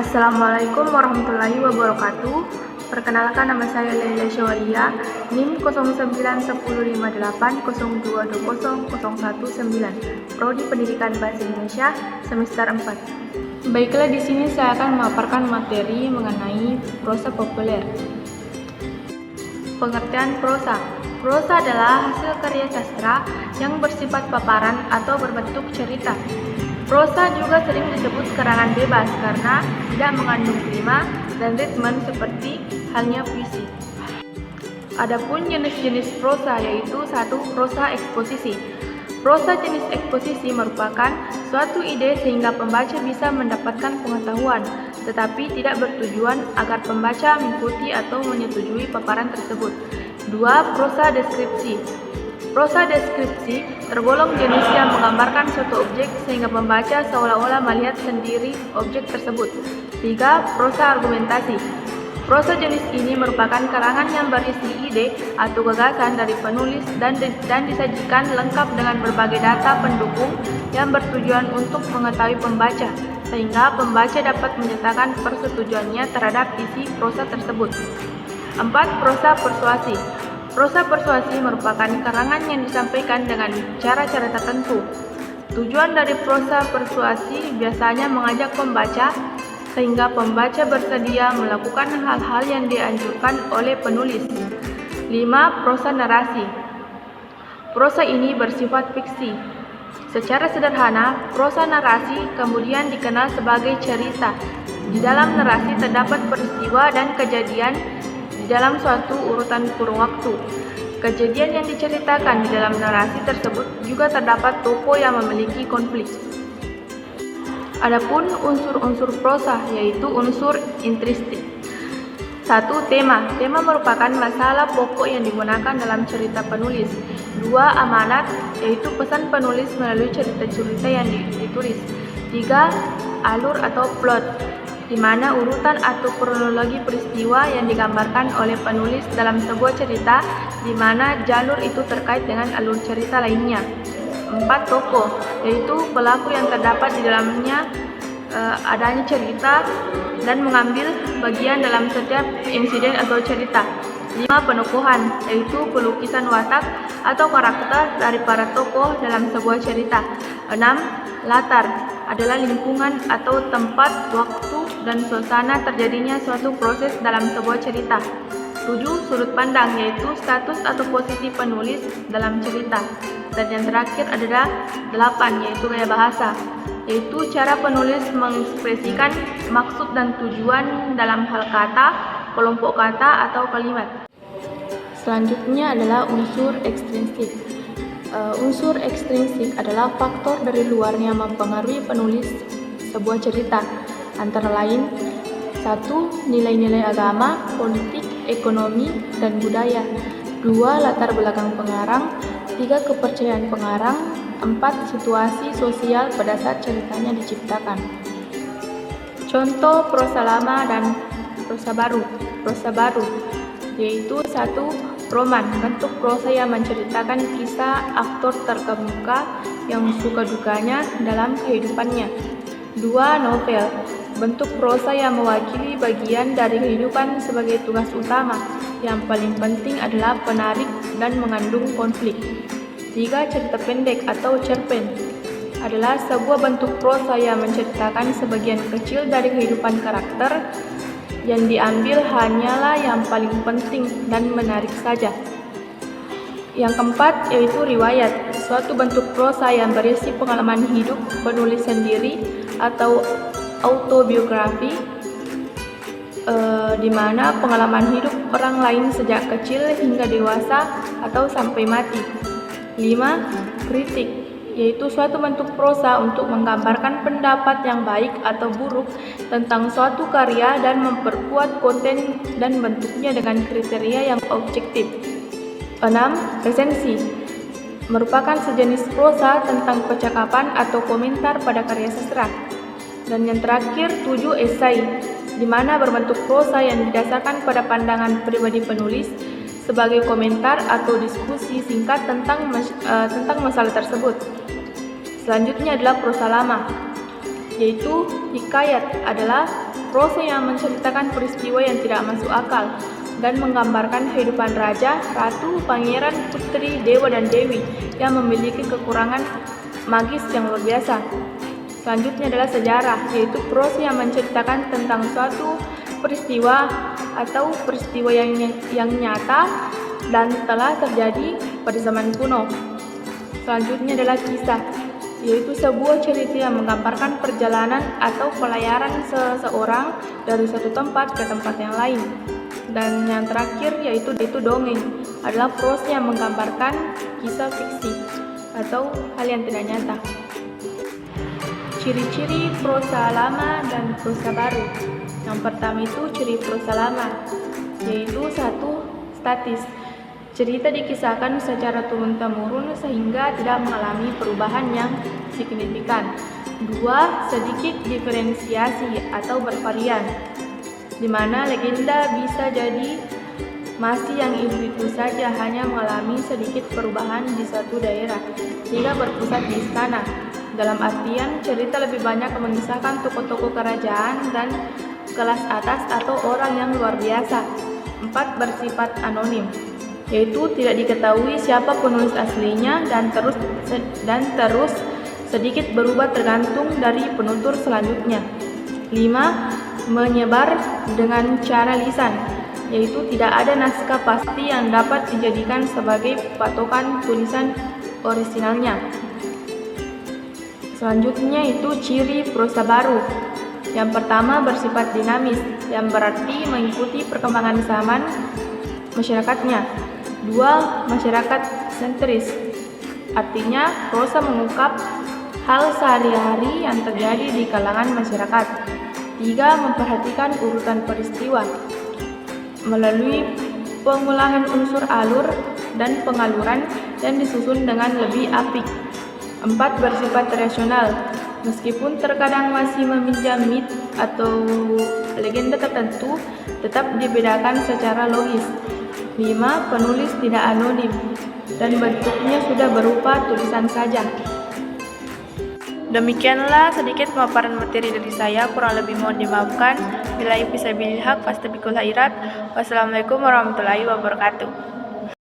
Assalamualaikum warahmatullahi wabarakatuh. Perkenalkan, nama saya Laila Syawalia, NIM 09105802200119, Prodi Pendidikan Bahasa Indonesia, semester 4. Baiklah, di sini saya akan memaparkan materi mengenai prosa populer. Pengertian prosa. Prosa adalah hasil karya sastra yang bersifat paparan atau berbentuk cerita. Prosa juga sering disebut karangan bebas karena tidak mengandung rima dan ritme seperti halnya puisi. Adapun jenis-jenis prosa yaitu 1. Prosa eksposisi. Prosa jenis eksposisi merupakan suatu ide sehingga pembaca bisa mendapatkan pengetahuan, tetapi tidak bertujuan agar pembaca mengikuti atau menyetujui paparan tersebut. 2. Prosa deskripsi. Prosa deskripsi tergolong jenis yang menggambarkan suatu objek sehingga pembaca seolah-olah melihat sendiri objek tersebut. 3. Prosa argumentasi. Prosa jenis ini merupakan karangan yang berisi ide atau gagasan dari penulis dan disajikan lengkap dengan berbagai data pendukung yang bertujuan untuk mengetahui pembaca, sehingga pembaca dapat menyatakan persetujuannya terhadap isi prosa tersebut. 4. Prosa persuasi. Prosa persuasi merupakan karangan yang disampaikan dengan cara-cara tertentu. Tujuan dari prosa persuasi biasanya mengajak pembaca sehingga pembaca bersedia melakukan hal-hal yang dianjurkan oleh penulis. 5. Prosa narasi. Prosa ini bersifat fiksi. Secara sederhana, prosa narasi kemudian dikenal sebagai cerita. Di dalam narasi terdapat peristiwa dan kejadian dalam suatu urutan kurun waktu. Kejadian yang diceritakan di dalam narasi tersebut juga terdapat tokoh yang memiliki konflik. Adapun unsur-unsur prosa yaitu unsur intristik. 1. Tema. Tema merupakan masalah pokok yang digunakan dalam cerita penulis. 2. Amanat, yaitu pesan penulis melalui cerita-cerita yang ditulis. 3. Alur atau plot, di mana urutan atau kronologi peristiwa yang digambarkan oleh penulis dalam sebuah cerita, di mana jalur itu terkait dengan alur cerita lainnya. 4. Tokoh, yaitu pelaku yang terdapat di dalamnya adanya cerita dan mengambil bagian dalam setiap insiden atau cerita. 5. Penokohan, yaitu pelukisan watak atau karakter dari para tokoh dalam sebuah cerita. 6. Latar adalah lingkungan atau tempat, waktu, dan suasana terjadinya suatu proses dalam sebuah cerita. 7. Sudut pandang, yaitu status atau posisi penulis dalam cerita. Dan yang terakhir adalah 8, yaitu gaya bahasa, yaitu cara penulis mengekspresikan maksud dan tujuan dalam hal kata, kelompok kata, atau kalimat. Selanjutnya adalah unsur ekstrinsik. Unsur ekstrinsik adalah faktor dari luar yang mempengaruhi penulis sebuah cerita, antara lain 1. Nilai-nilai agama, politik, ekonomi, dan budaya. 2. Latar belakang pengarang. 3. Kepercayaan pengarang. 4. Situasi sosial pada saat ceritanya diciptakan. Contoh prosa lama dan prosa baru. Prosa baru yaitu 1. Roman, bentuk prosa yang menceritakan kisah aktor terkemuka yang suka dukanya dalam kehidupannya. 2. Novel, bentuk prosa yang mewakili bagian dari kehidupan sebagai tugas utama. Yang paling penting adalah penarik dan mengandung konflik. 3. Cerita pendek atau cerpen adalah sebuah bentuk prosa yang menceritakan sebagian kecil dari kehidupan karakter. Yang diambil hanyalah yang paling penting dan menarik saja. Yang keempat yaitu riwayat, suatu bentuk prosa yang berisi pengalaman hidup penulis sendiri atau autobiografi, di mana pengalaman hidup orang lain sejak kecil hingga dewasa atau sampai mati. 5. Kritik, yaitu suatu bentuk prosa untuk menggambarkan pendapat yang baik atau buruk tentang suatu karya dan memperkuat konten dan bentuknya dengan kriteria yang objektif. 6. Resensi, merupakan sejenis prosa tentang percakapan atau komentar pada karya sastra. Dan yang terakhir 7. Esai, di mana berbentuk prosa yang didasarkan pada pandangan pribadi penulis sebagai komentar atau diskusi singkat tentang masalah tersebut. Selanjutnya adalah prosa lama, yaitu hikayat adalah prosa yang menceritakan peristiwa yang tidak masuk akal dan menggambarkan kehidupan raja, ratu, pangeran, putri, dewa, dan dewi yang memiliki kekurangan magis yang luar biasa. Selanjutnya adalah sejarah, yaitu prosa yang menceritakan tentang suatu peristiwa atau peristiwa yang nyata dan telah terjadi pada zaman kuno. Selanjutnya adalah kisah, yaitu sebuah cerita yang menggambarkan perjalanan atau pelayaran seseorang dari satu tempat ke tempat yang lain. Dan yang terakhir yaitu dongeng, adalah prosa yang menggambarkan kisah fiksi atau hal yang tidak nyata. Ciri-ciri prosa lama dan prosa baru. Yang pertama itu ciri prosa lama, yaitu 1. Statis. Cerita dikisahkan secara turun-temurun sehingga tidak mengalami perubahan yang signifikan. 2. Sedikit diferensiasi atau bervarian, di mana legenda bisa jadi masih yang itu saja, hanya mengalami sedikit perubahan di suatu daerah hingga berpusat di istana. Dalam artian, cerita lebih banyak mengisahkan tokoh-tokoh kerajaan dan kelas atas atau orang yang luar biasa. 4. Bersifat anonim, yaitu tidak diketahui siapa penulis aslinya dan terus sedikit berubah tergantung dari penutur selanjutnya. 5. Menyebar dengan cara lisan, yaitu tidak ada naskah pasti yang dapat dijadikan sebagai patokan tulisan orisinalnya. Selanjutnya itu ciri prosa baru. Yang pertama, bersifat dinamis, yang berarti mengikuti perkembangan zaman masyarakatnya. 2. Masyarakat sentris, artinya prosa mengungkap hal sehari-hari yang terjadi di kalangan masyarakat. 3. Memperhatikan urutan peristiwa melalui pengolahan unsur alur dan pengaluran yang disusun dengan lebih apik. 4. Bersifat rasional, meskipun terkadang masih meminjam mit atau legenda tertentu, tetap dibedakan secara logis. 5. Penulis tidak anonim dan bentuknya sudah berupa tulisan saja. Demikianlah sedikit pemaparan materi dari saya, kurang lebih mohon dimaafkan. Billahi fisabilillah, fastabiqul khairat. Wassalamualaikum warahmatullahi wabarakatuh.